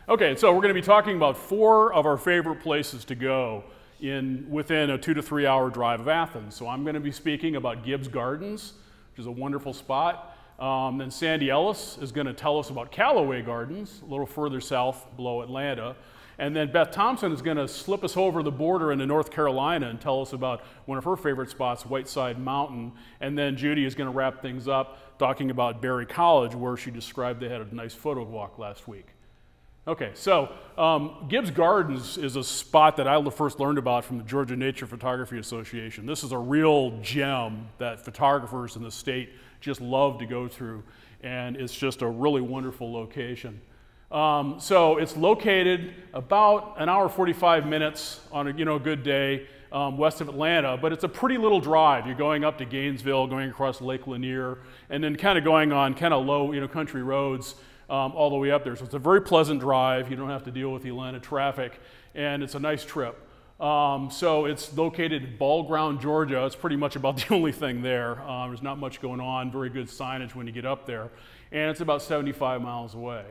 Okay, so we're going to be talking about 4 of our favorite places to go within a 2 to 3 hour drive of Athens. So I'm going to be speaking about Gibbs Gardens, which is a wonderful spot. Then Sandy Ellis is going to tell us about Calloway Gardens, a little further south below Atlanta. And then Beth Thompson is going to slip us over the border into North Carolina and tell us about one of her favorite spots, Whiteside Mountain. And then Judy is going to wrap things up talking about Berry College, where she described they had a nice photo walk last week. Okay, so Gibbs Gardens is a spot that I first learned about from the Georgia Nature Photography Association. This is a real gem that photographers in the state just love to go through, and it's just a really wonderful location. So it's located about an hour 45 minutes on a good day west of Atlanta, but it's a pretty little drive. You're going up to Gainesville, going across Lake Lanier, and then kind of going on kind of low country roads all the way up there. So it's a very pleasant drive. You don't have to deal with the Atlanta traffic, and it's a nice trip. So it's located in Ball Ground, Georgia. It's pretty much about the only thing there. There's not much going on, very good signage when you get up there, and it's about 75 miles away.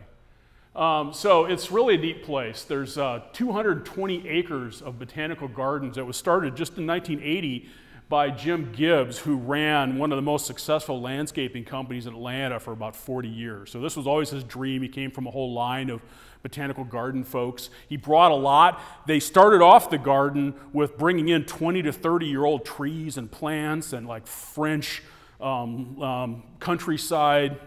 So it's really a neat place. There's 220 acres of botanical gardens that was started just in 1980 by Jim Gibbs, who ran one of the most successful landscaping companies in Atlanta for about 40 years. So this was always his dream. He came from a whole line of botanical garden folks. He brought a lot. They started off the garden with bringing in 20 to 30-year-old trees and plants and like French countryside,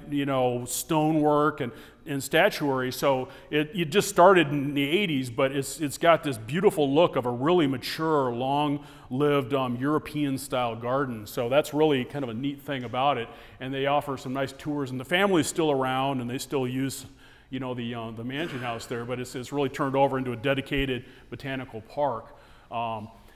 stonework and statuary. So it just started in the 80s, but it's got this beautiful look of a really mature, long-lived European-style garden. So that's really kind of a neat thing about it. And they offer some nice tours, and the family's still around, and they still use the mansion house there, but it's really turned over into a dedicated botanical park.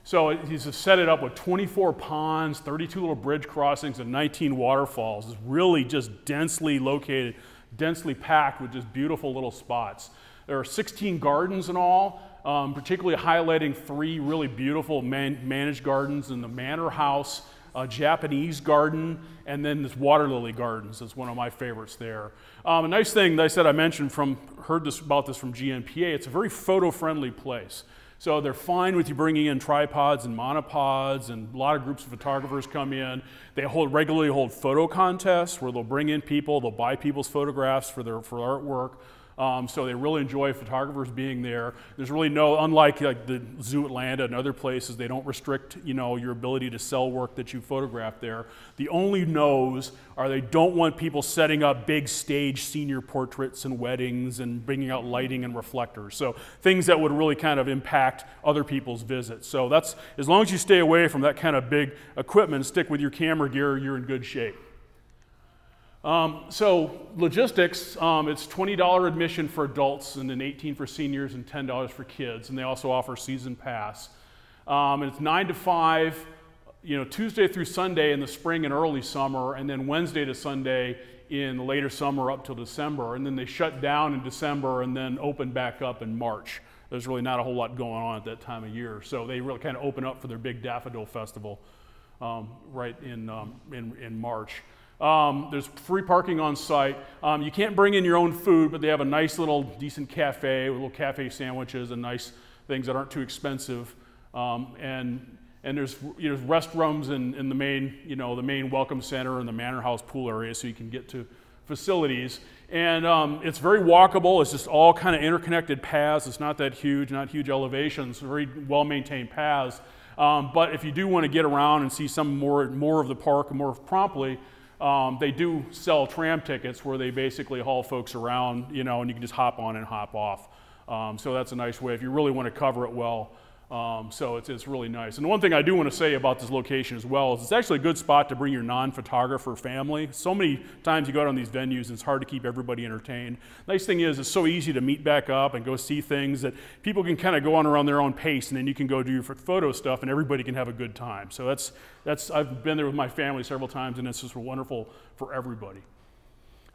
So he's set it up with 24 ponds, 32 little bridge crossings, and 19 waterfalls. It's really just densely located, densely packed with just beautiful little spots. There are 16 gardens in all, particularly highlighting 3 really beautiful managed gardens in the Manor House, a Japanese garden, and then this water lily gardens is one of my favorites there. A nice thing that I mentioned heard about this from GNPA, it's a very photo-friendly place. So they're fine with you bringing in tripods and monopods, and a lot of groups of photographers come in. They regularly hold photo contests where they'll bring in people, they'll buy people's photographs for artwork. So they really enjoy photographers being there. There's really unlike the Zoo Atlanta and other places, they don't restrict your ability to sell work that you photograph there. The only no's are they don't want people setting up big stage senior portraits and weddings and bringing out lighting and reflectors. So things that would really kind of impact other people's visits. So that's, as long as you stay away from that kind of big equipment, stick with your camera gear, you're in good shape. So logistics, it's $20 admission for adults and then $18 for seniors and $10 for kids, and they also offer season pass. And it's 9 to 5, Tuesday through Sunday in the spring and early summer, and then Wednesday to Sunday in the later summer up till December, and then they shut down in December and then open back up in March. There's really not a whole lot going on at that time of year, so they really kind of open up for their big daffodil festival right in March. There's free parking on site. You can't bring in your own food, but they have a nice little decent cafe with little cafe sandwiches and nice things that aren't too expensive. And there's restrooms in the main the main welcome center and the Manor House pool area, so you can get to facilities. And it's very walkable. It's just all kind of interconnected paths. It's not that huge, not huge elevations. Very well maintained paths. But if you do want to get around and see some more of the park more promptly, they do sell tram tickets where they basically haul folks around, and you can just hop on and hop off. So that's a nice way if you really want to cover it well. So it's really nice. And the one thing I do want to say about this location as well is it's actually a good spot to bring your non-photographer family. So many times you go out on these venues and it's hard to keep everybody entertained. Nice thing is it's so easy to meet back up and go see things that people can kind of go on around their own pace, and then you can go do your photo stuff and everybody can have a good time. So I've been there with my family several times, and it's just wonderful for everybody.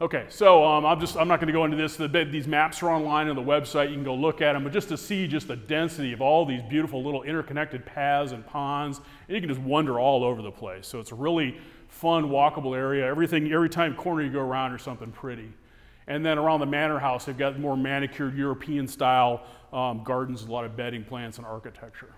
Okay, so I'm not going to go into this. These maps are online on the website. You can go look at them, but just to see just the density of all these beautiful little interconnected paths and ponds, and you can just wander all over the place. So it's a really fun, walkable area. Every corner you go around, there's something pretty. And then around the manor house, they've got more manicured European style gardens, a lot of bedding plants and architecture.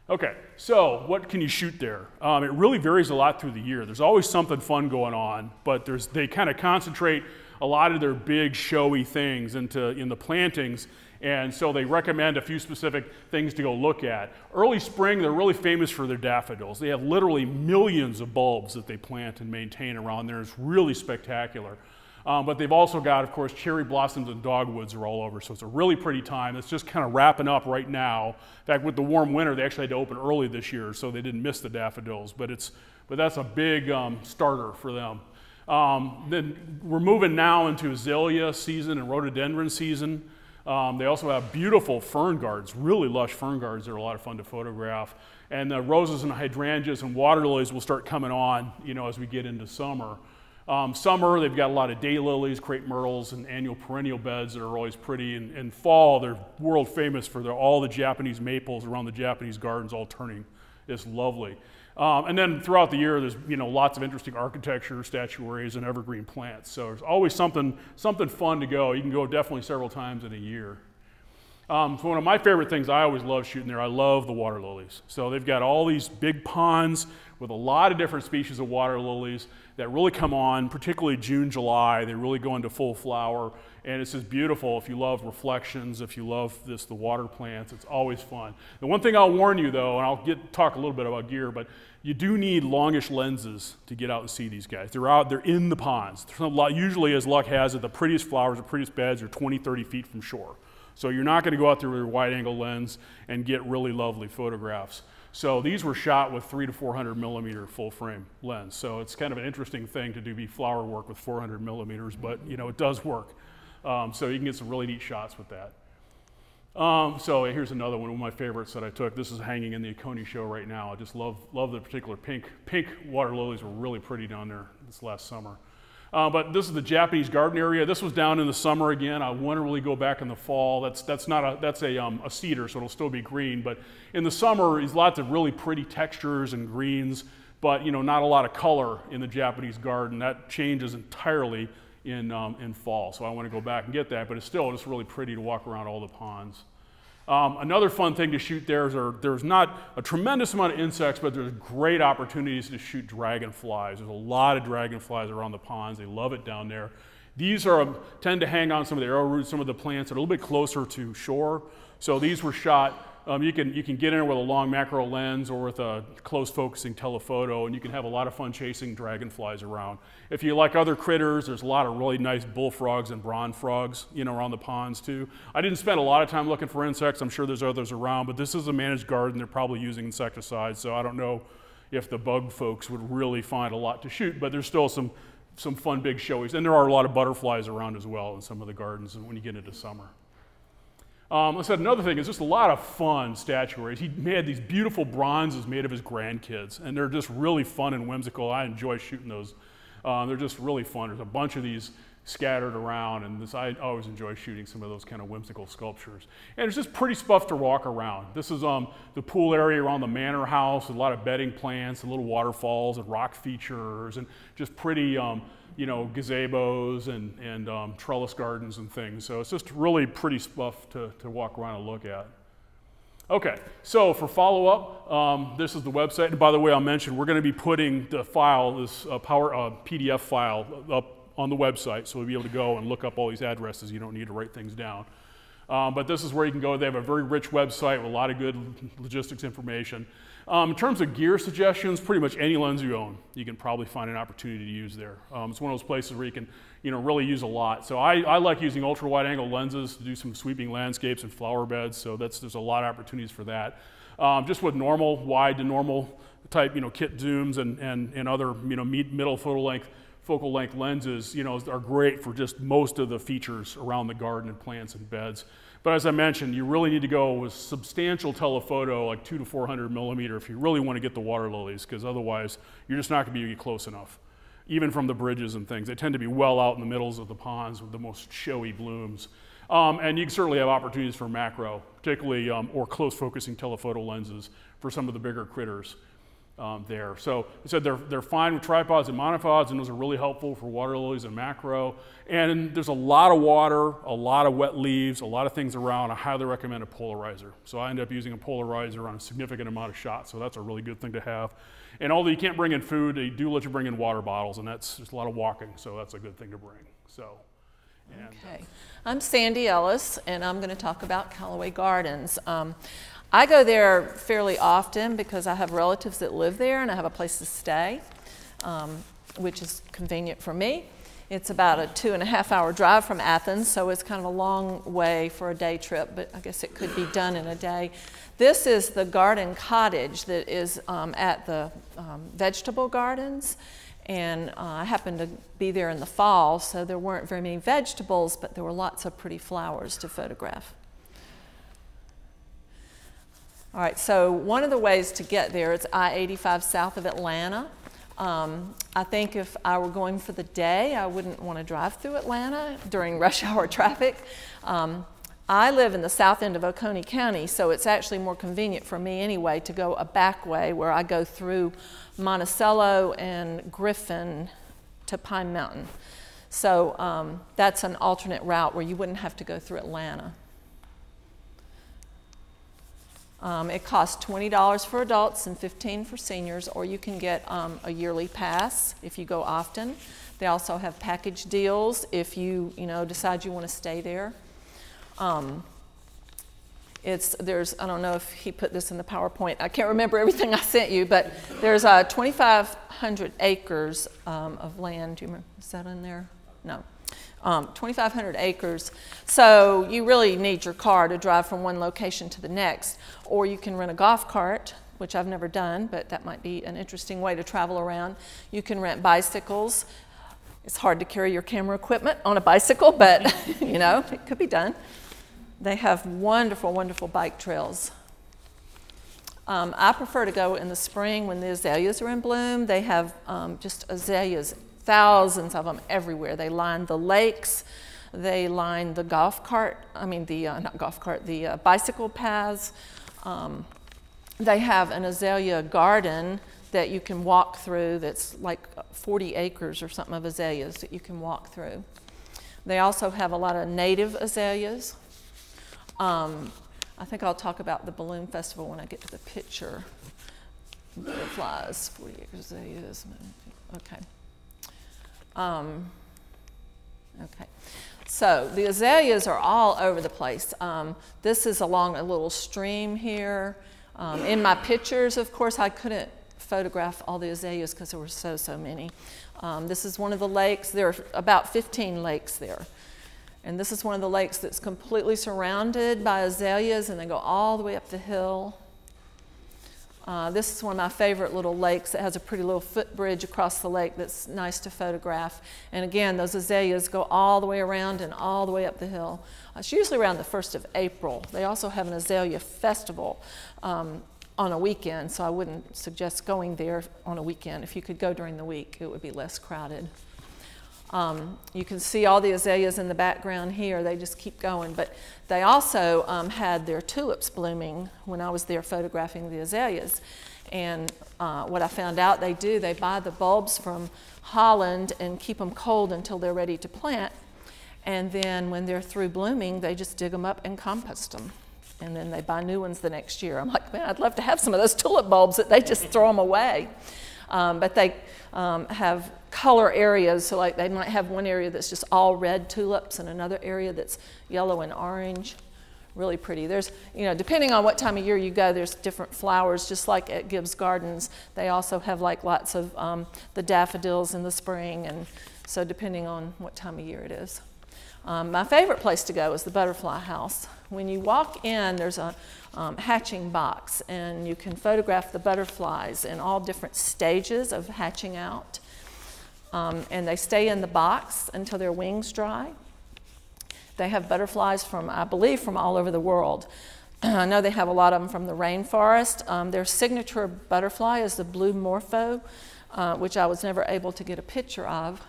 Okay, so what can you shoot there? It really varies a lot through the year. There's always something fun going on, but they kind of concentrate a lot of their big showy things in the plantings, and so they recommend a few specific things to go look at. Early spring, they're really famous for their daffodils. They have literally millions of bulbs that they plant and maintain around there. It's really spectacular. But they've also got, of course, cherry blossoms and dogwoods are all over, so it's a really pretty time. It's just kind of wrapping up right now. In fact, with the warm winter, they actually had to open early this year, so they didn't miss the daffodils, but that's a big starter for them. Then we're moving now into azalea season and rhododendron season. They also have beautiful fern gardens, really lush fern gardens that are a lot of fun to photograph. And the roses and hydrangeas and water lilies will start coming on, as we get into summer. Summer, they've got a lot of daylilies, crepe myrtles, and annual perennial beds that are always pretty. And fall, they're world famous for all the Japanese maples around the Japanese gardens all turning. It's lovely. And then throughout the year, there's lots of interesting architecture, statuaries, and evergreen plants. So there's always something fun to go. You can go definitely several times in a year. So one of my favorite things I always love shooting there, I love the water lilies. So they've got all these big ponds with a lot of different species of water lilies that really come on, particularly June, July. They really go into full flower, and it's just beautiful if you love reflections, if you love the water plants. It's always fun. The one thing I'll warn you though, and I'll talk a little bit about gear, but you do need longish lenses to get out and see these guys. They're in the ponds. Usually, as luck has it, the prettiest flowers, the prettiest beds are 20, 30 feet from shore. So you're not going to go out there with your wide-angle lens and get really lovely photographs. So these were shot with 300 to 400 millimeter full-frame lens. So it's kind of an interesting thing to do flower work with 400 millimeters, but it does work. So you can get some really neat shots with that. So here's another one of my favorites that I took. This is hanging in the Oconee show right now. I just love the particular pink water lilies were really pretty down there this last summer. But this is the Japanese garden area. This was down in the summer again. I want to really go back in the fall. That's a cedar, so it'll still be green. But in the summer, there's lots of really pretty textures and greens, but not a lot of color in the Japanese garden. That changes entirely in fall. So I want to go back and get that, but it's still just really pretty to walk around all the ponds. Another fun thing to shoot there's not a tremendous amount of insects, but there's great opportunities to shoot dragonflies. There's a lot of dragonflies around the ponds. They love it down there. These tend to hang on some of the arrowroot, some of the plants that are a little bit closer to shore. So these were shot. You can get in there with a long macro lens or with a close focusing telephoto, and you can have a lot of fun chasing dragonflies around. If you like other critters, there's a lot of really nice bullfrogs and bronze frogs, around the ponds too. I didn't spend a lot of time looking for insects. I'm sure there's others around, but this is a managed garden. They're probably using insecticides, so I don't know if the bug folks would really find a lot to shoot, but there's still some fun big showies. And there are a lot of butterflies around as well in some of the gardens when you get into summer. I said another thing is just a lot of fun statuaries. He had these beautiful bronzes made of his grandkids, and they're just really fun and whimsical. I enjoy shooting those. They're just really fun. There's a bunch of these scattered around, and I always enjoy shooting some of those kind of whimsical sculptures. And it's just pretty stuff to walk around. This is the pool area around the manor house with a lot of bedding plants and little waterfalls and rock features and just pretty gazebos and trellis gardens and things. So it's just really pretty stuff to walk around and look at. Okay, so for follow-up, this is the website. And by the way, I'll mention we're going to be putting the file, this PDF file, up on the website, so we'll be able to go and look up all these addresses. You don't need to write things down. But this is where you can go. They have a very rich website with a lot of good logistics information. In terms of gear suggestions, pretty much any lens you own, you can probably find an opportunity to use there. It's one of those places where you can really use a lot. So I like using ultra wide angle lenses to do some sweeping landscapes and flower beds, so there's a lot of opportunities for that. Just with normal, wide to normal type kit zooms and other middle focal length lenses are great for just most of the features around the garden and plants and beds. But as I mentioned, you really need to go with substantial telephoto, like 200 to 400 millimeter, if you really want to get the water lilies, because otherwise you're just not going to be able to get close enough, even from the bridges and things. They tend to be well out in the middles of the ponds with the most showy blooms. And you can certainly have opportunities for macro, particularly or close focusing telephoto lenses for some of the bigger critters. there. So I said they're fine with tripods and monopods, and those are really helpful for water lilies and macro. And there's a lot of water, a lot of wet leaves, a lot of things around. I highly recommend a polarizer. So I end up using a polarizer on a significant amount of shots, so that's a really good thing to have. And although you can't bring in food, they do let you bring in water bottles, and that's just a lot of walking, so that's a good thing to bring. So. Okay. I'm Sandy Ellis, and I'm going to talk about Calloway Gardens. I go there fairly often because I have relatives that live there and I have a place to stay, which is convenient for me. It's about a 2.5-hour drive from Athens, so it's kind of a long way for a day trip, but I guess it could be done in a day. This is the garden cottage that is at the vegetable gardens. And I happened to be there in the fall, so there weren't very many vegetables, but there were lots of pretty flowers to photograph. All right, so one of the ways to get there is I-85 south of Atlanta. I think if I were going for the day, I wouldn't want to drive through Atlanta during rush hour traffic. I live in the south end of Oconee County, so it's actually more convenient for me anyway to go a back way where I go through Monticello and Griffin to Pine Mountain. So that's an alternate route where you wouldn't have to go through Atlanta. It costs $20 for adults and $15 for seniors, or you can get a yearly pass if you go often. They also have package deals if you decide you want to stay there. I don't know if he put this in the PowerPoint. I can't remember everything I sent you, but there's 2,500 acres of land. Do you remember? Is that in there? No. 2,500 acres. So you really need your car to drive from one location to the next, or you can rent a golf cart, which I've never done, but that might be an interesting way to travel around. You can rent bicycles. It's hard to carry your camera equipment on a bicycle, but it could be done. They have wonderful, wonderful bike trails. I prefer to go in the spring when the azaleas are in bloom. They have just azaleas, thousands of them everywhere. They line the lakes. They line the golf cart, the bicycle paths. They have an azalea garden that you can walk through that's like 40 acres or something of azaleas that you can walk through. They also have a lot of native azaleas. I think I'll talk about the Balloon Festival when I get to the picture. Butterflies, 40 acres azaleas. Okay. Okay. So the azaleas are all over the place. This is along a little stream here. In my pictures, of course, I couldn't photograph all the azaleas because there were so many. This is one of the lakes. There are about 15 lakes there. And this is one of the lakes that's completely surrounded by azaleas, and they go all the way up the hill. This is one of my favorite little lakes that has a pretty little footbridge across the lake that's nice to photograph. And again, those azaleas go all the way around and all the way up the hill. It's usually around the 1st of April. They also have an azalea festival on a weekend, so I wouldn't suggest going there on a weekend. If you could go during the week, it would be less crowded. You can see all the azaleas in the background here. They just keep going. But they also had their tulips blooming when I was there photographing the azaleas. And what I found out they do, they buy the bulbs from Holland and keep them cold until they're ready to plant. And then when they're through blooming, they just dig them up and compost them. And then they buy new ones the next year. I'm like, man, I'd love to have some of those tulip bulbs that they just throw them away. But they have color areas, so like they might have one area that's just all red tulips and another area that's yellow and orange. Really pretty. There's, depending on what time of year you go, there's different flowers, just like at Gibbs Gardens. They also have like lots of the daffodils in the spring, and so depending on what time of year it is. My favorite place to go is the butterfly house. When you walk in, there's a hatching box, and you can photograph the butterflies in all different stages of hatching out. And they stay in the box until their wings dry. They have butterflies from, I believe, from all over the world. I know they have a lot of them from the rainforest. Their signature butterfly is the blue morpho, which I was never able to get a picture of.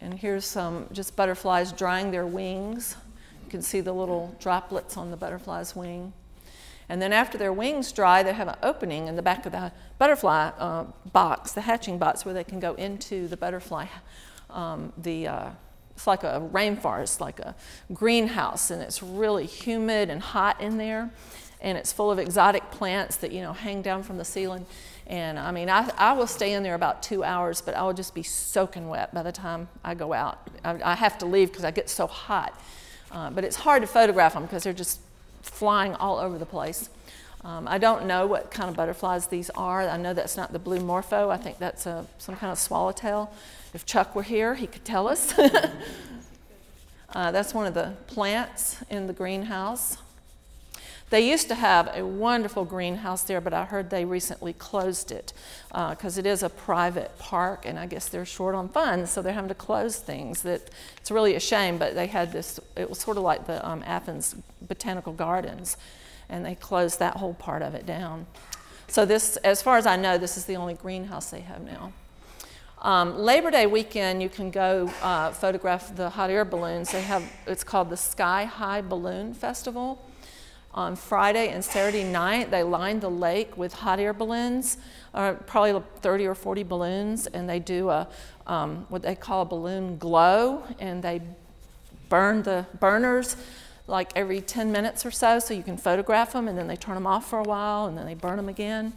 And here's some just butterflies drying their wings. You can see the little droplets on the butterfly's wing. And then after their wings dry, they have an opening in the back of the butterfly box, the hatching box, where they can go into the butterfly. It's like a rainforest, like a greenhouse, and it's really humid and hot in there. And it's full of exotic plants that, hang down from the ceiling. And I mean, I will stay in there about 2 hours, but I will just be soaking wet by the time I go out. I have to leave because I get so hot. But it's hard to photograph them because they're just flying all over the place. I don't know what kind of butterflies these are. I know that's not the blue morpho. I think that's some kind of swallowtail. If Chuck were here, he could tell us. That's one of the plants in the greenhouse. They used to have a wonderful greenhouse there, but I heard they recently closed it because it is a private park, and I guess they're short on funds, so they're having to close things. It's really a shame, but they had this, it was sort of like the Athens Botanical Gardens, and they closed that whole part of it down. So this, as far as I know, this is the only greenhouse they have now. Labor Day weekend, you can go photograph the hot air balloons. It's called the Sky High Balloon Festival. On Friday and Saturday night, they line the lake with hot air balloons, probably 30 or 40 balloons, and they do what they call a balloon glow, and they burn the burners like every 10 minutes or so you can photograph them, and then they turn them off for a while, and then they burn them again.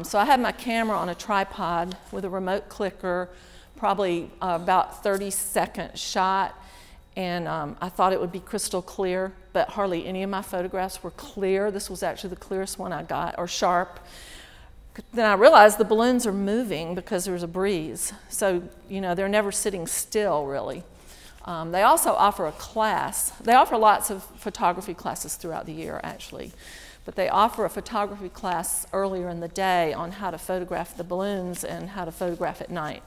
So I had my camera on a tripod with a remote clicker, probably about 30-second shot, and I thought it would be crystal clear, but hardly any of my photographs were clear. This was actually the clearest one I got, or sharp. Then I realized the balloons are moving because there's a breeze. So, they're never sitting still, really. They also offer a class. They offer lots of photography classes throughout the year, actually. But they offer a photography class earlier in the day on how to photograph the balloons and how to photograph at night.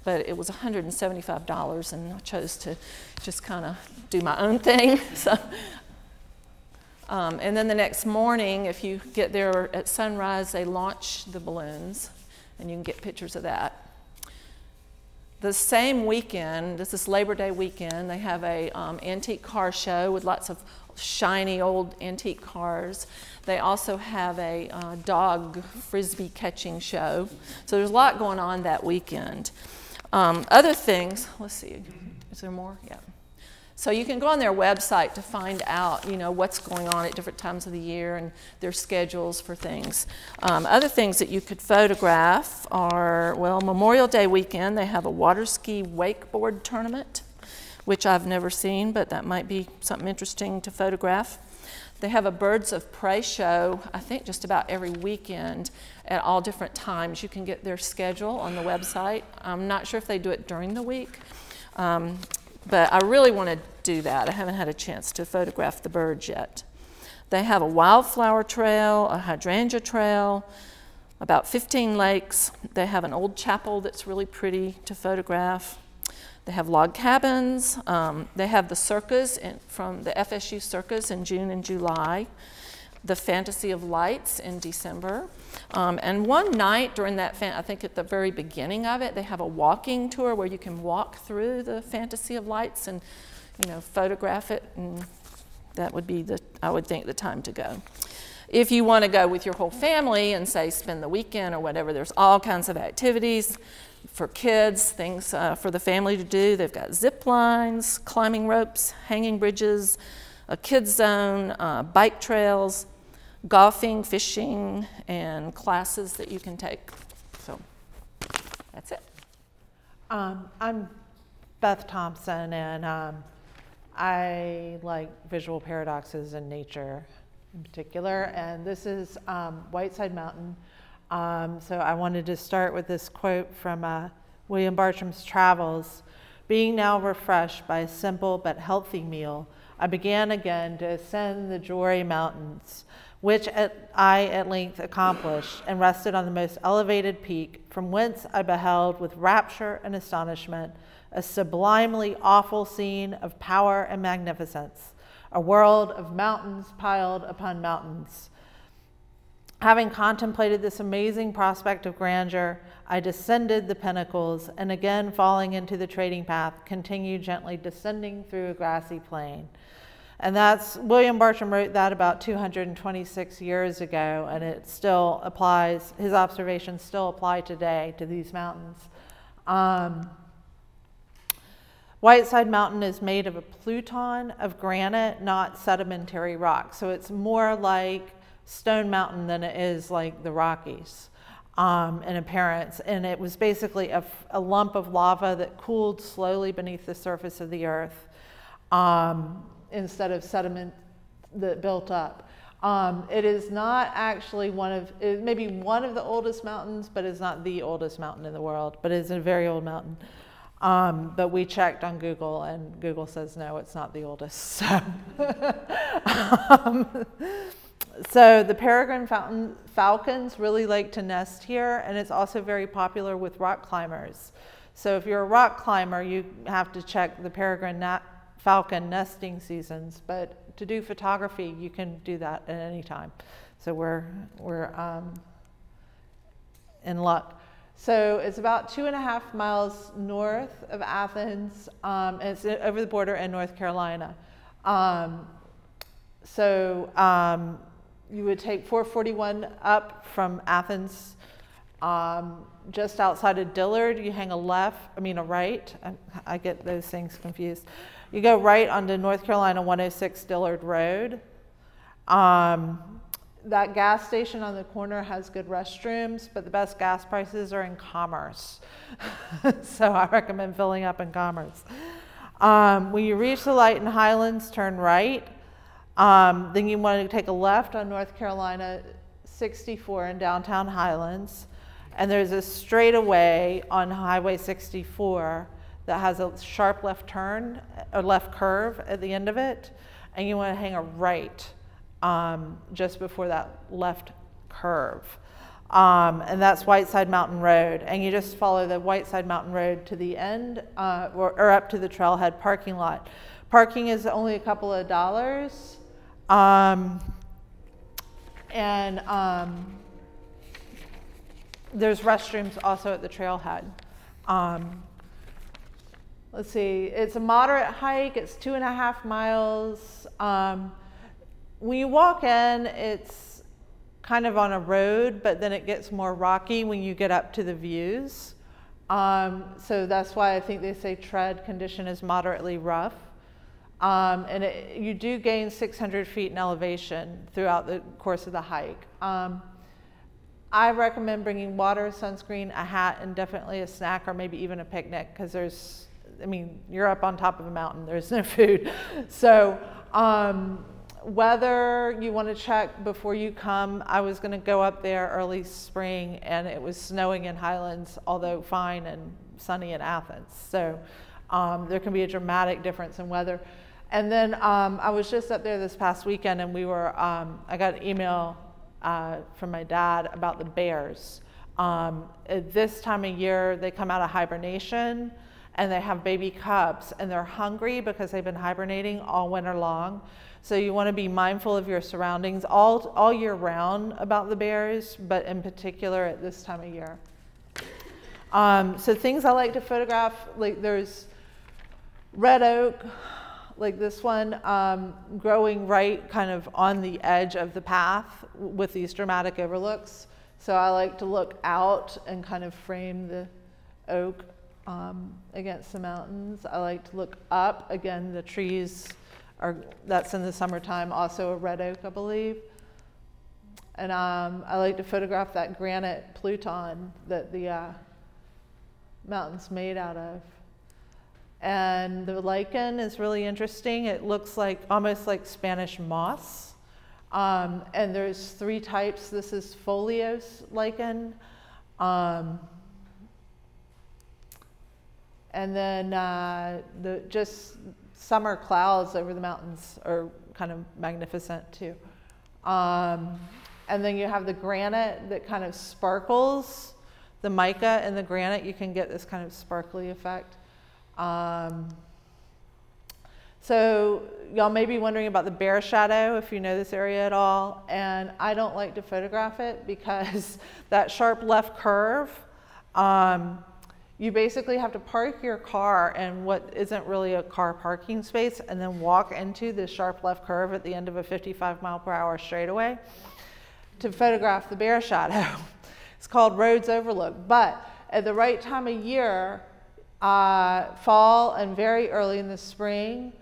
But it was $175, and I chose to just kind of do my own thing. And then the next morning, if you get there at sunrise, they launch the balloons, and you can get pictures of that. The same weekend, this is Labor Day weekend, they have a antique car show with lots of shiny old antique cars. They also have a dog frisbee catching show. So there's a lot going on that weekend. Other things, let's see, is there more? Yeah. So you can go on their website to find out, what's going on at different times of the year and their schedules for things. Other things that you could photograph are, well, Memorial Day weekend, they have a water ski wakeboard tournament, which I've never seen, but that might be something interesting to photograph. They have a birds of prey show, I think just about every weekend at all different times. You can get their schedule on the website. I'm not sure if they do it during the week, but I really want to do that. I haven't had a chance to photograph the birds yet. They have a wildflower trail, a hydrangea trail, about 15 lakes. They have an old chapel that's really pretty to photograph. They have log cabins. They have the circus from the FSU circus in June and July, the Fantasy of Lights in December. And one night during that, I think at the very beginning of it, they have a walking tour where you can walk through the Fantasy of Lights and, photograph it. And that would be, I would think, the time to go. If you want to go with your whole family and say spend the weekend or whatever, there's all kinds of activities for kids, things for the family to do. They've got zip lines, climbing ropes, hanging bridges, a kids zone, bike trails, golfing, fishing, and classes that you can take. So that's it. I'm Beth Thompson, and I like visual paradoxes in nature in particular, and this is Whiteside Mountain. So I wanted to start with this quote from William Bartram's Travels. Being now refreshed by a simple but healthy meal, I began again to ascend the Jory Mountains, which I at length accomplished, and rested on the most elevated peak, from whence I beheld with rapture and astonishment a sublimely awful scene of power and magnificence, a world of mountains piled upon mountains. Having contemplated this amazing prospect of grandeur, I descended the pinnacles, and again falling into the trading path, continued gently descending through a grassy plain. And that's, William Bartram wrote that about 226 years ago, and it still applies, his observations still apply today to these mountains. Whiteside Mountain is made of a pluton of granite, not sedimentary rock. So it's more like Stone Mountain than it is like the Rockies in appearance. And it was basically a lump of lava that cooled slowly beneath the surface of the earth instead of sediment that built up. It is not actually it may be one of the oldest mountains, but it's not the oldest mountain in the world, but it's a very old mountain. But we checked on Google, and Google says, no, it's not the oldest. So, so the peregrine falcons really like to nest here, and it's also very popular with rock climbers. So if you're a rock climber, you have to check the peregrine falcon nesting seasons, but to do photography, you can do that at any time. So we're in luck. So it's about 2.5 miles north of Athens, and it's over the border in North Carolina. You would take 441 up from Athens, just outside of Dillard. You hang a right. I get those things confused. You go right onto North Carolina 106 Dillard Road. That gas station on the corner has good restrooms, but the best gas prices are in Commerce. So I recommend filling up in Commerce. When you reach the light in Highlands, turn right. Then you want to take a left on North Carolina 64 in downtown Highlands. And there's a straightaway on Highway 64 that has a sharp left turn, or left curve at the end of it. And you want to hang a right just before that left curve. And that's Whiteside Mountain Road. And you just follow the Whiteside Mountain Road to the end, or up to the trailhead parking lot. Parking is only a couple of dollars. There's restrooms also at the trailhead. Let's see, it's a moderate hike. It's 2.5 miles. When you walk in, it's kind of on a road, but then it gets more rocky when you get up to the views. So that's why I think they say tread condition is moderately rough. And you do gain 600 feet in elevation throughout the course of the hike. I recommend bringing water, sunscreen, a hat, and definitely a snack, or maybe even a picnic, because you're up on top of a mountain, there's no food. So weather you want to check before you come. I was going to go up there early spring, and it was snowing in Highlands, although fine and sunny in Athens. So there can be a dramatic difference in weather. And then I was just up there this past weekend, and I got an email from my dad about the bears. At this time of year, they come out of hibernation, and they have baby cubs, and they're hungry because they've been hibernating all winter long. So you want to be mindful of your surroundings all year round about the bears, but in particular at this time of year. So things I like to photograph, like there's red oak, like this one, growing right kind of on the edge of the path with these dramatic overlooks. So I like to look out and kind of frame the oak against the mountains. I like to look up. Again, the trees that's in the summertime, also a red oak, I believe. And I like to photograph that granite pluton that the mountain's made out of. And the lichen is really interesting. It looks like almost like Spanish moss. And there's 3 types. This is foliose lichen. And then just summer clouds over the mountains are kind of magnificent too. And then you have the granite that kind of sparkles. The mica and the granite, you can get this kind of sparkly effect. So y'all may be wondering about the bear shadow, if you know this area at all. And I don't like to photograph it because that sharp left curve, You basically have to park your car in what isn't really a car parking space and then walk into this sharp left curve at the end of a 55-mile-per-hour straightaway to photograph the bear shadow. It's called Roads Overlook. But at the right time of year, fall and very early in the spring,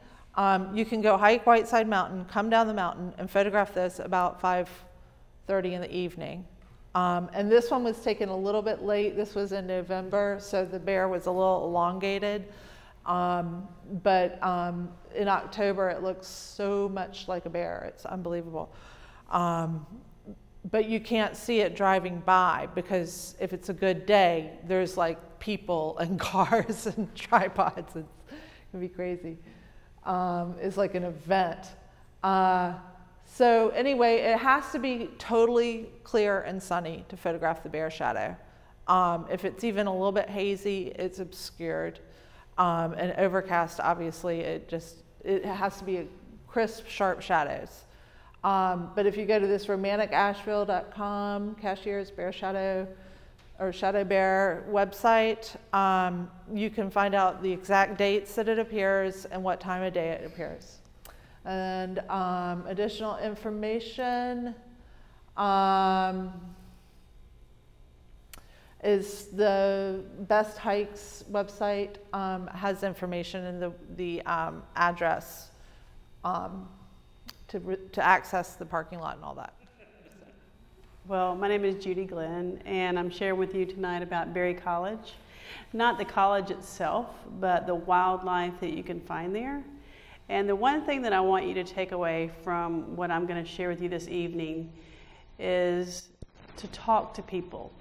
you can go hike Whiteside Mountain, come down the mountain, and photograph this about 5:30 in the evening. And this one was taken a little bit late. This was in November, so the bear was a little elongated. But in October, it looks so much like a bear. It's unbelievable. But you can't see it driving by because if it's a good day, there's like people and cars and tripods. It's gonna be crazy. It's like an event. So anyway, it has to be totally clear and sunny to photograph the bear shadow. If it's even a little bit hazy, it's obscured. And overcast, obviously, it has to be a crisp, sharp shadows. But if you go to this romanticasheville.com, Cashier's Bear Shadow or Shadow Bear website, you can find out the exact dates that it appears and what time of day it appears. And additional information is the Best Hikes website has information in the address to access the parking lot and all that. Well, my name is Judy Glenn, and I'm sharing with you tonight about Berry College. Not the college itself, but the wildlife that you can find there. And the one thing that I want you to take away from what I'm going to share with you this evening is to talk to people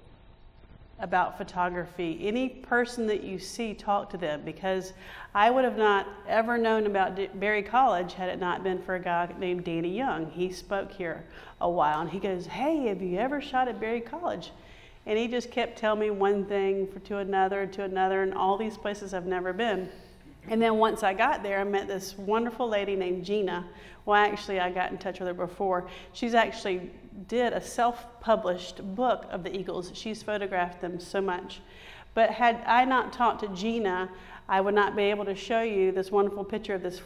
about photography. Any person that you see, talk to them, because I would have not ever known about Berry College had it not been for a guy named Danny Young. He spoke here a while, and he goes, "Hey, have you ever shot at Berry College?" And he just kept telling me one thing to another, and all these places I've never been. And then once I got there, I met this wonderful lady named Gina. Well, actually, I got in touch with her before. She's actually did a self-published book of the eagles. She's photographed them so much. But had I not talked to Gina, I would not be able to show you this wonderful picture of this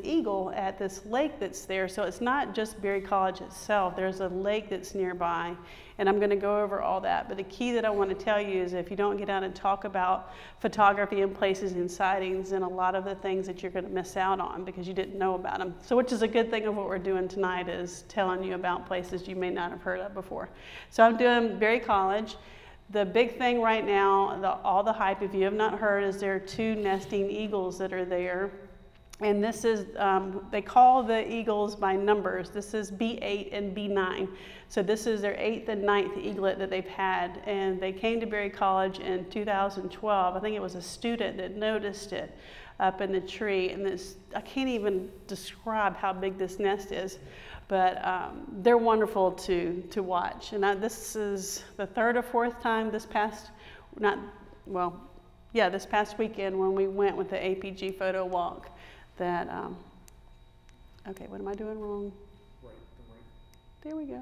eagle at this lake that's there. So it's not just Berry College itself. There's a lake that's nearby, and I'm going to go over all that. But the key that I want to tell you is if you don't get out and talk about photography and places and sightings, and a lot of the things that you're going to miss out on because you didn't know about them. So which is a good thing of what we're doing tonight, is telling you about places you may not have heard of before. So I'm doing Berry College. The big thing right now, all the hype, if you have not heard, is there are 2 nesting eagles that are there. And this is, they call the eagles by numbers. This is B8 and B9. So this is their 8th and 9th eaglet that they've had. And they came to Berry College in 2012. I think it was a student that noticed it up in the tree. And this, I can't even describe how big this nest is. But they're wonderful to watch. And this is the 3rd or 4th time this past weekend when we went with the APG photo walk that, okay, what am I doing wrong? Right. There we go.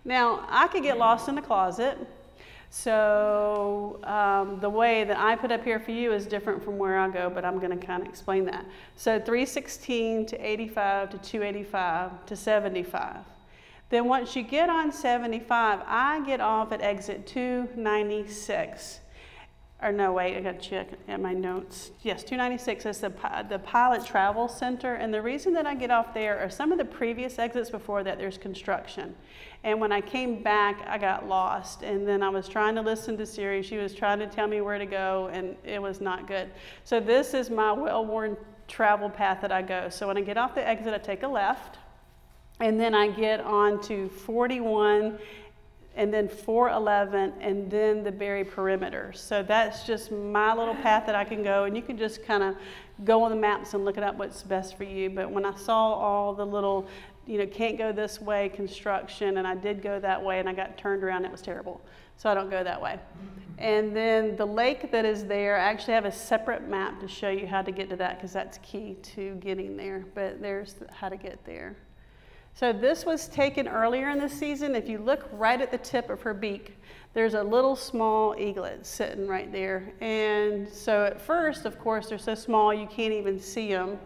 Now, I could get lost in the closet. So the way that I put up here for you is different from where I go, but I'm going to kind of explain that. So 316 to 85 to 285 to 75. Then once you get on 75, I get off at exit 296. Or no, wait, I got to check at my notes. Yes, 296 is the Pilot Travel Center. And the reason that I get off there are some of the previous exits before that, there's construction. And when I came back, I got lost. And then I was trying to listen to Siri. She was trying to tell me where to go, and it was not good. So this is my well-worn travel path that I go. So when I get off the exit, I take a left. And then I get on to 41, and then 411, and then the Berry perimeter. So that's just my little path that I can go, and you can just kind of go on the maps and look it up what's best for you. But when I saw all the little, can't go this way, construction, and I did go that way, and I got turned around, it was terrible. So I don't go that way. And then the lake that is there, I actually have a separate map to show you how to get to that, because that's key to getting there. But there's how to get there. So this was taken earlier in the season. If you look right at the tip of her beak, there's a little small eaglet sitting right there. And so at first, of course, they're so small you can't even see them.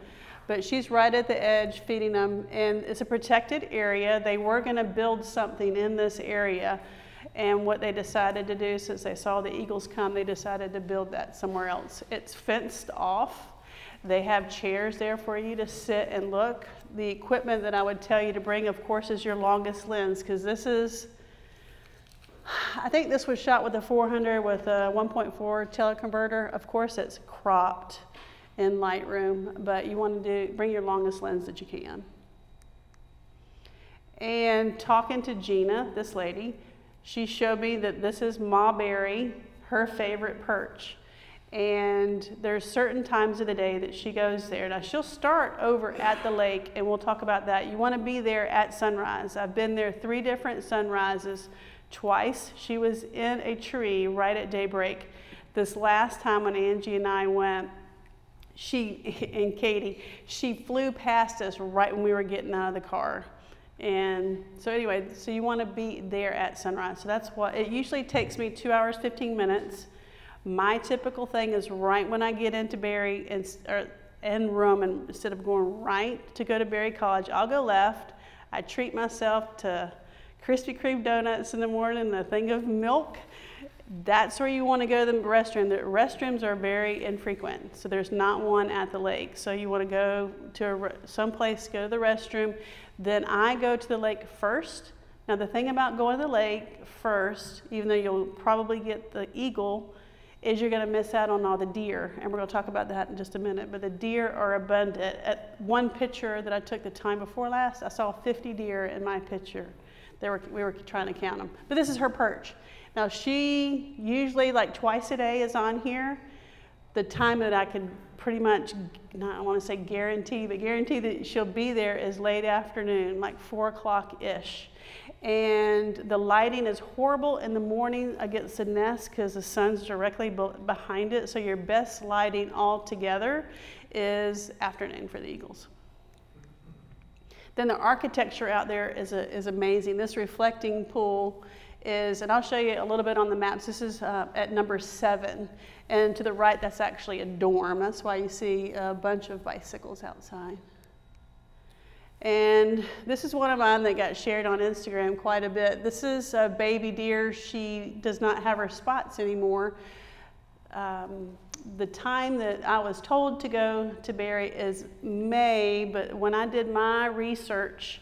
But she's right at the edge feeding them. And it's a protected area. They were going to build something in this area. And what they decided to do, since they saw the eagles come, they decided to build that somewhere else. It's fenced off. They have chairs there for you to sit and look. The equipment that I would tell you to bring, of course, is your longest lens, because this is, I think this was shot with a 400 with a 1.4 teleconverter. Of course, it's cropped in Lightroom, but you want to bring your longest lens that you can. And talking to Gina, this lady, she showed me that this is Mawberry, her favorite perch. And there's certain times of the day that she goes there. Now she'll start over at the lake, and we'll talk about that. You want to be there at sunrise. I've been there 3 different sunrises twice. She was in a tree right at daybreak. This last time when Angie and I went, and Katie, she flew past us right when we were getting out of the car. And so anyway, so you want to be there at sunrise. So that's what, it usually takes me 2 hours, 15 minutes. My typical thing is right when I get into Berry and room, and instead of going right to go to Berry College, I'll go left. I treat myself to Krispy Kreme donuts in the morning and a thing of milk. That's where you want to go to the restroom. The restrooms are very infrequent, so there's not one at the lake. So you want to go to someplace, go to the restroom. Then I go to the lake first. Now the thing about going to the lake first, even though you'll probably get the eagle, is you're going to miss out on all the deer. And we're going to talk about that in just a minute. But the deer are abundant. At one picture that I took the time before last, I saw 50 deer in my picture. We were trying to count them. But this is her perch. Now she usually like twice a day is on here. The time that I could pretty much, I want to say guarantee, but guarantee that she'll be there is late afternoon, like 4 o'clock-ish. And the lighting is horrible in the morning against the nest because the sun's directly behind it. So your best lighting altogether is afternoon for the eagles. Then the architecture out there is amazing. This reflecting pool is, and I'll show you a little bit on the maps. This is at number 7. And to the right, that's actually a dorm. That's why you see a bunch of bicycles outside. And this is one of mine that got shared on Instagram quite a bit. This is a baby deer. She does not have her spots anymore. The time that I was told to go to Berry is May, but when I did my research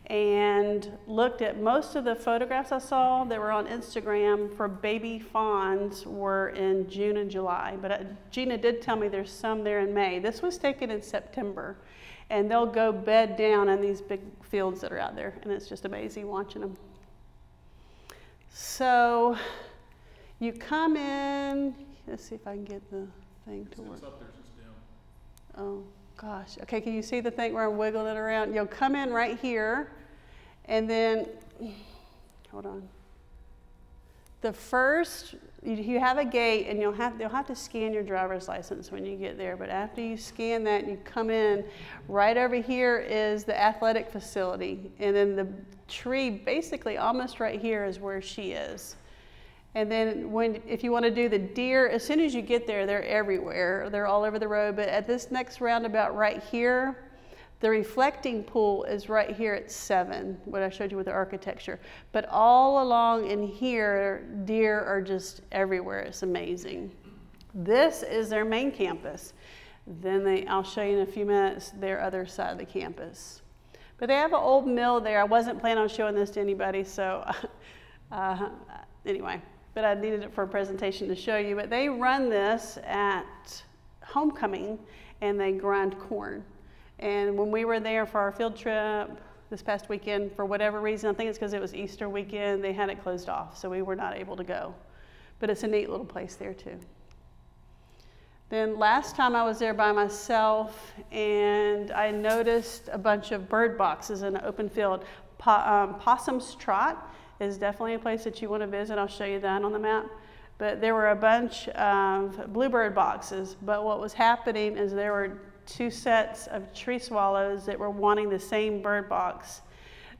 and looked at most of the photographs I saw that were on Instagram for baby fawns were in June and July. But Gina did tell me there's some there in May. This was taken in September, and they'll go bed down in these big fields that are out there, and it's just amazing watching them. So you come in, let's see if I can get the thing to work. It's up there, it's just down. Oh gosh, okay, can you see the thing where I'm wiggling it around? You'll come in right here, and then, hold on. The first, you have a gate, and they'll have to scan your driver's license when you get there, but after you scan that and you come in, right over here is the athletic facility, and then the tree basically almost right here is where she is. And then if you want to do the deer, as soon as you get there, they're everywhere. They're all over the road. But at this next roundabout right here, the reflecting pool is right here at 7, what I showed you with the architecture. But all along in here, deer are just everywhere. It's amazing. This is their main campus. Then I'll show you in a few minutes their other side of the campus. But they have an old mill there. I wasn't planning on showing this to anybody, so anyway. But I needed it for a presentation to show you. But they run this at homecoming, and they grind corn. And when we were there for our field trip this past weekend, for whatever reason, I think it's because it was Easter weekend, they had it closed off, so we were not able to go. But it's a neat little place there too. Then last time I was there by myself, and I noticed a bunch of bird boxes in an open field. Possum's Trot is definitely a place that you want to visit. I'll show you that on the map. But there were a bunch of bluebird boxes. But what was happening is there were 2 sets of tree swallows that were wanting the same bird box.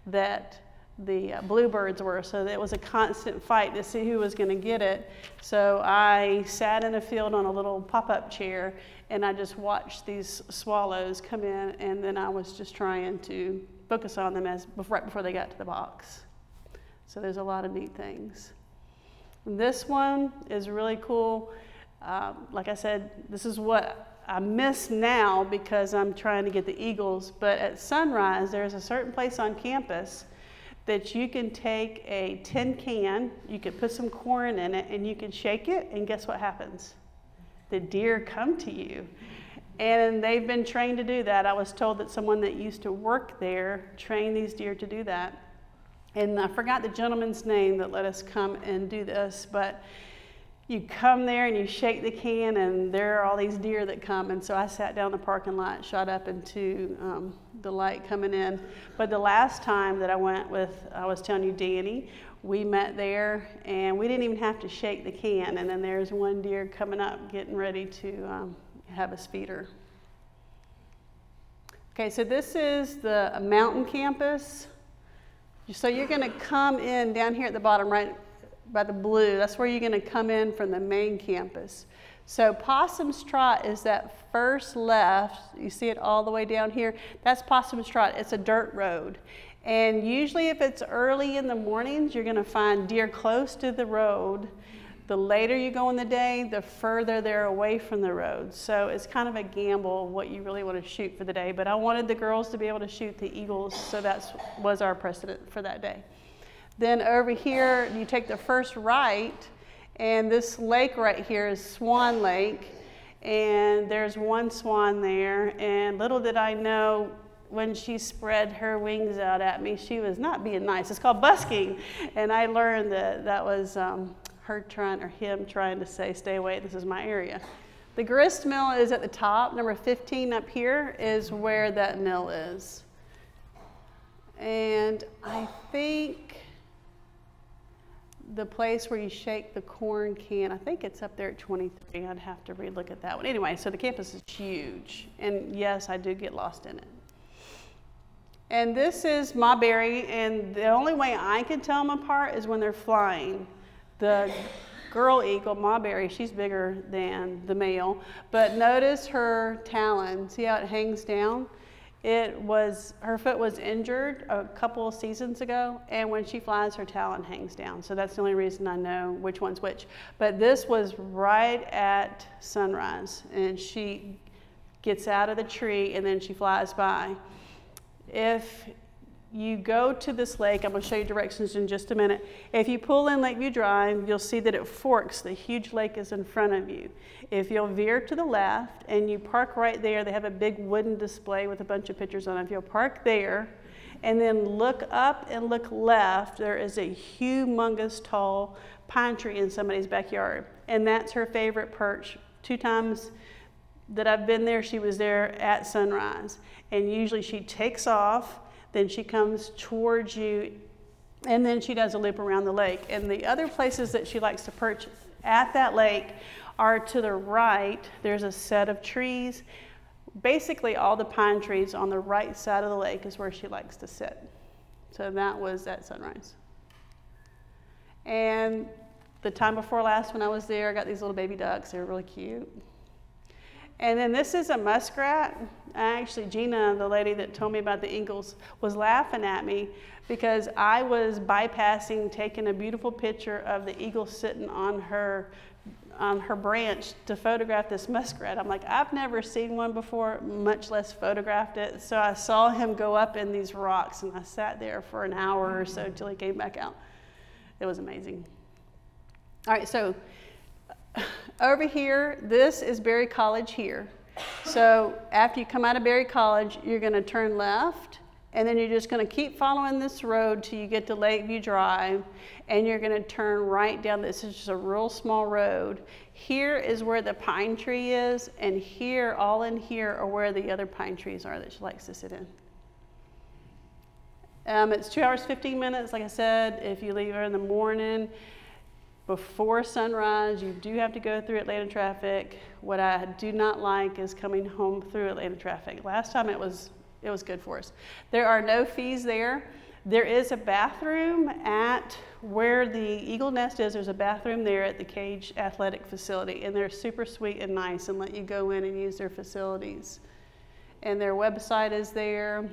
that the bluebirds were, so it was a constant fight to see who was going to get it. So I sat in a field on a little pop-up chair, and I just watched these swallows come in, and then I was just trying to focus on them right before they got to the box. So there's a lot of neat things. This one is really cool. Like I said, this is what I miss now because I'm trying to get the eagles, but at sunrise, there's a certain place on campus that you can take a tin can, you can put some corn in it, and you can shake it, and guess what happens? The deer come to you. And they've been trained to do that. I was told that someone that used to work there trained these deer to do that. And I forgot the gentleman's name that let us come and do this, but you come there and you shake the can, and there are all these deer that come. And so I sat down in the parking lot, shot up into the light coming in. But the last time that I went with, I was telling you, Danny, we met there, and we didn't even have to shake the can. And then there's one deer coming up, getting ready to have a feeder. Okay, so this is the mountain campus. So you're going to come in down here at the bottom, right by the blue. That's where you're going to come in from the main campus. So Possum's Trot is that first left. You see it all the way down here. That's Possum's Trot. It's a dirt road. And usually if it's early in the mornings, you're going to find deer close to the road. The later you go in the day, the further they're away from the road. So it's kind of a gamble what you really want to shoot for the day. But I wanted the girls to be able to shoot the eagles, so that was our precedent for that day. Then over here, you take the first right, and this lake right here is Swan Lake, and there's one swan there. And little did I know, when she spread her wings out at me, she was not being nice. It's called busking, and I learned that that was him trying to say, stay away, this is my area. The grist mill is at the top. Number 15 up here is where that mill is. And I think the place where you shake the corn can, I think it's up there at 23. I'd have to relook at that one. Anyway, so the campus is huge. And yes, I do get lost in it. And this is Mawberry, and the only way I can tell them apart is when they're flying. The girl eagle, Mawberry, she's bigger than the male, but notice her talon. See how it hangs down? Her foot was injured a couple of seasons ago, and when she flies, her talon hangs down. So that's the only reason I know which one's which. But this was right at sunrise, and she gets out of the tree, and then she flies by. If you go to this lake, I'm going to show you directions in just a minute. If you pull in Lakeview Drive, you'll see that it forks. The huge lake is in front of you. If you'll veer to the left and you park right there, they have a big wooden display with a bunch of pictures on it. If you'll park there and then look up and look left, there is a humongous tall pine tree in somebody's backyard. And that's her favorite perch. 2 times that I've been there, she was there at sunrise. And usually she takes off, then she comes towards you, and then she does a loop around the lake. And the other places that she likes to perch at that lake are to the right. There's a set of trees. Basically all the pine trees on the right side of the lake is where she likes to sit. So that was at sunrise. And the time before last when I was there, I got these little baby ducks. They were really cute. And then this is a muskrat. Actually, Gina, the lady that told me about the eagles, was laughing at me because I was bypassing taking a beautiful picture of the eagle sitting on her branch to photograph this muskrat. I'm like, I've never seen one before, much less photographed it. So I saw him go up in these rocks, and I sat there for an hour or so till he came back out. It was amazing. All right, so over here, this is Berry College here. So after you come out of Berry College, you're going to turn left, and then you're just going to keep following this road till you get to Lakeview Drive, and you're going to turn right down. This is just a real small road. Here is where the pine tree is, and here, all in here, are where the other pine trees are that she likes to sit in. It's 2 hours, 15 minutes. Like I said, if you leave her in the morning, before sunrise, you do have to go through Atlanta traffic. What I do not like is coming home through Atlanta traffic. Last time it was good for us. There are no fees there. There is a bathroom at where the eagle nest is. There's a bathroom there at the Cage Athletic Facility, and they're super sweet and nice and let you go in and use their facilities. And their website is there.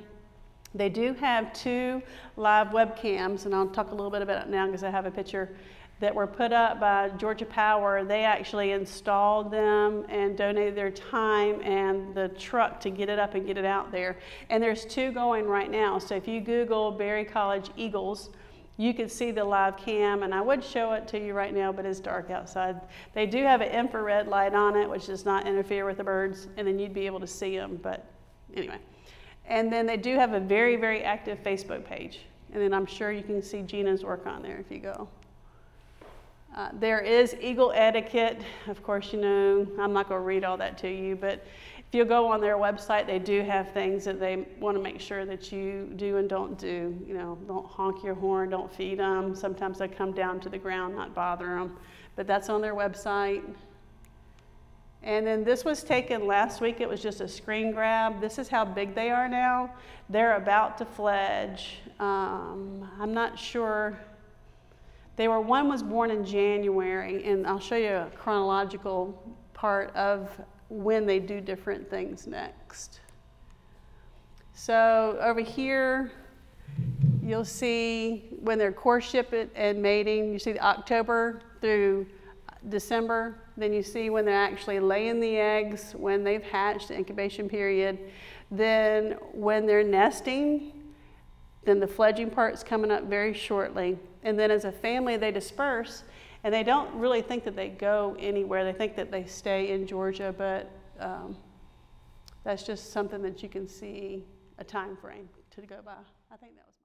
They do have 2 live webcams, and I'll talk a little bit about it now because I have a picture that were put up by Georgia Power. They actually installed them and donated their time and the truck to get it up and get it out there. And there's 2 going right now. So if you Google Berry College Eagles, you can see the live cam, and I would show it to you right now, but it's dark outside. They do have an infrared light on it, which does not interfere with the birds, and then you'd be able to see them, but anyway. And then they do have a very, very active Facebook page. And then I'm sure you can see Gina's work on there if you go. There is eagle etiquette. Of course, you know, I'm not going to read all that to you, but if you go on their website, they do have things that they want to make sure that you do and don't do. You know, don't honk your horn, don't feed them. Sometimes they come down to the ground, not bother them. But that's on their website. And then this was taken last week. It was just a screen grab. This is how big they are now. They're about to fledge. I'm not sure. One was born in January, and I'll show you a chronological part of when they do different things next. So over here, you'll see when they're courtship and mating. You see the October through December. Then you see when they're actually laying the eggs, when they've hatched, the incubation period. Then when they're nesting, then the fledging part's coming up very shortly. And then as a family, they disperse, and they don't really think that they go anywhere. They think that they stay in Georgia, but that's just something that you can see a time frame to go by. I think that was